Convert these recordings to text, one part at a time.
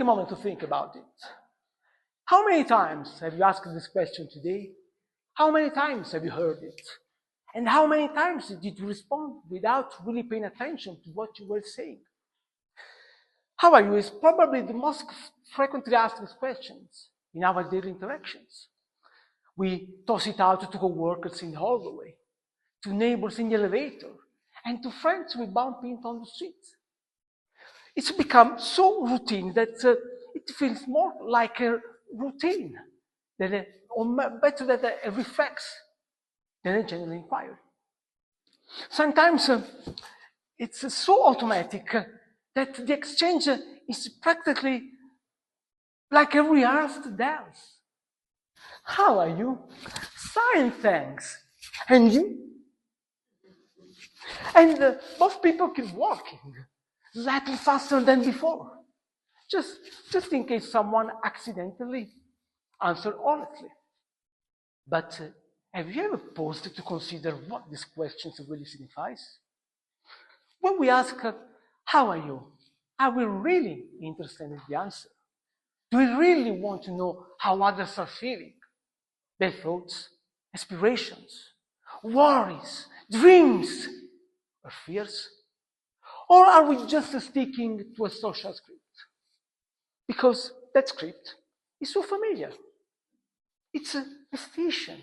a moment to think about it. How many times have you asked this question today? How many times have you heard it? And how many times did you respond without really paying attention to what you were saying? How are you is probably the most frequently asked questions in our daily interactions. We toss it out to co-workers in the hallway, to neighbors in the elevator, and to friends we bump into on the street. It's become so routine that it feels more like a routine, or better than a reflex than a genuine inquiry. Sometimes it's so automatic that the exchange is practically like a rehearsed dance. How are you? Fine, thanks. And you? And both people keep walking, slightly faster than before, just in case someone accidentally answered honestly. But have you ever paused to consider what this question really signifies? When we ask, how are you? Are we really interested in the answer? Do we really want to know how others are feeling? Their thoughts, aspirations, worries, dreams, or fears? Or are we just sticking to a social script? Because that script is so familiar. It's efficient,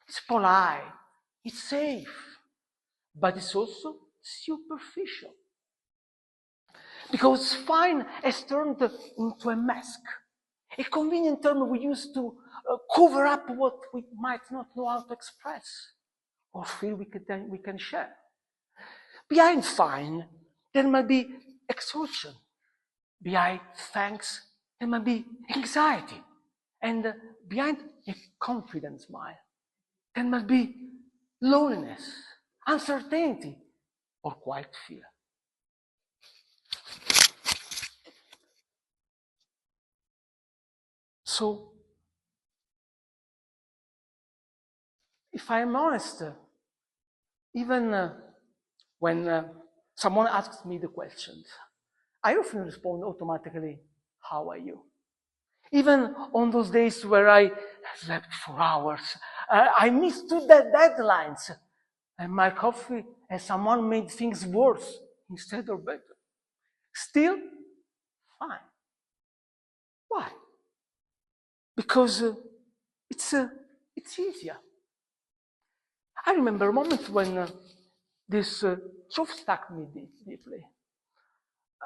it's polite, it's safe, but it's also superficial. Because fine has turned into a mask, a convenient term we use to cover up what we might not know how to express or feel we can share. Behind fine, there might be exhaustion. Behind thanks, there might be anxiety. And behind a confident smile, there might be loneliness, uncertainty, or quiet fear. So, if I'm honest, even when someone asks me the questions, I often respond automatically, how are you? Even on those days where I slept for hours, I mistook the deadlines, and my coffee and someone made things worse instead of better. Still, fine. Why? Because it's easier. I remember a moment when this truth struck me deeply.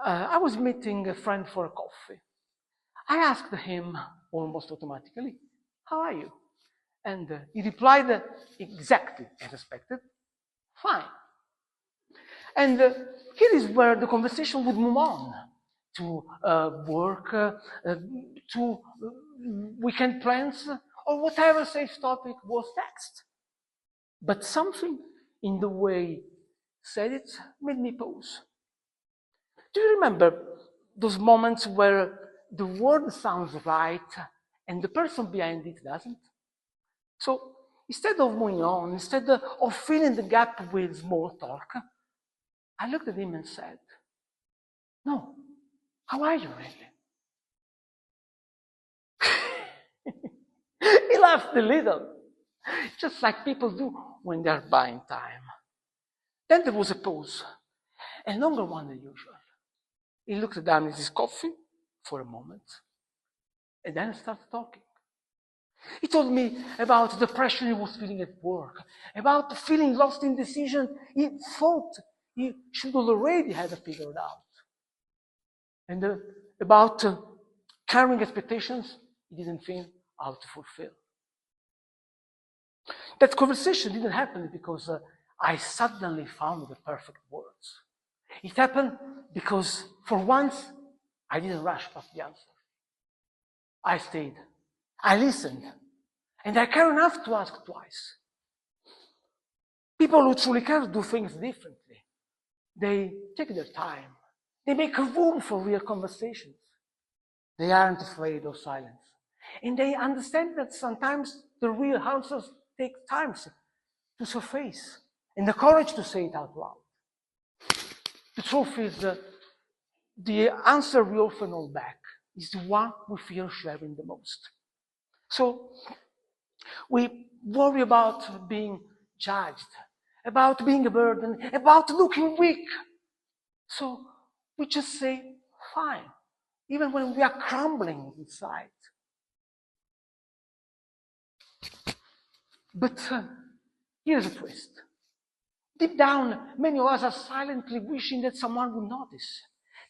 I was meeting a friend for a coffee. I asked him almost automatically, how are you? And he replied exactly as expected, fine. And here is where the conversation would move on to work, to weekend plans, or whatever safe topic was next. But something in the way he said it made me pause. Do you remember those moments where the word sounds right and the person behind it doesn't? So instead of moving on, instead of filling the gap with small talk, I looked at him and said, no, how are you really? He laughed a little, just like people do when they're buying time. Then there was a pause, a longer one than usual. He looked down at his coffee for a moment, and then started talking. He told me about the pressure he was feeling at work, about feeling lost in decision he thought he should already have figured out, and about carrying expectations he didn't think how to fulfill. That conversation didn't happen because I suddenly found the perfect words. It happened because, for once, I didn't rush past the answer. I stayed, I listened, and I care enough to ask twice. People who truly care do things differently. They take their time. They make room for real conversations. They aren't afraid of silence. And they understand that sometimes the real answers take time to surface and the courage to say it out loud. The truth is the answer we often hold back is the one we fear sharing the most. So we worry about being judged, about being a burden, about looking weak. So we just say, fine, even when we are crumbling inside. But here's a twist. Deep down, many of us are silently wishing that someone would notice,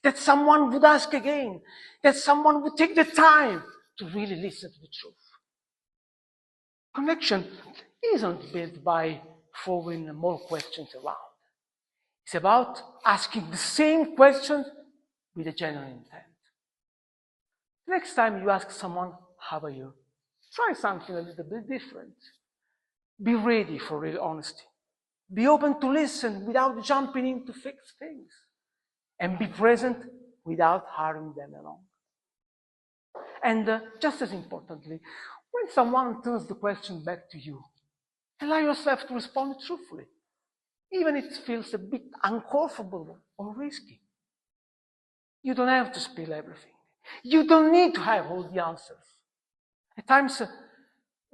that someone would ask again, that someone would take the time to really listen to the truth. Connection isn't built by throwing more questions around. It's about asking the same question with a genuine intent. Next time you ask someone, how are you? Try something a little bit different. Be ready for real honesty. Be open to listen without jumping in to fix things. And be present without hurrying them along. And just as importantly, when someone turns the question back to you, allow yourself to respond truthfully, even if it feels a bit uncomfortable or risky. You don't have to spill everything. You don't need to have all the answers. At times,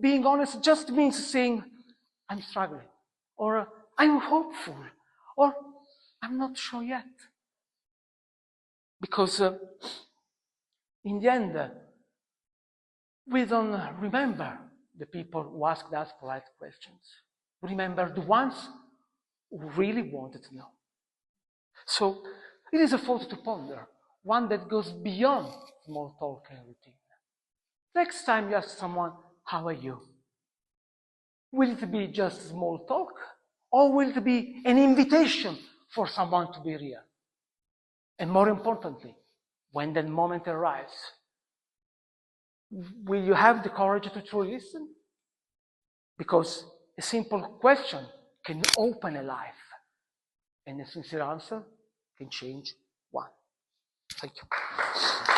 being honest just means saying, I'm struggling, or I'm hopeful, or I'm not sure yet. Because in the end, we don't remember the people who asked us polite questions. We remember the ones who really wanted to know. So it is a thought to ponder, one that goes beyond small talk and routine. Next time you ask someone, how are you? Will it be just small talk, or will it be an invitation for someone to be real? And more importantly, when that moment arrives, will you have the courage to truly listen? Because a simple question can open a life, and a sincere answer can change one. Thank you.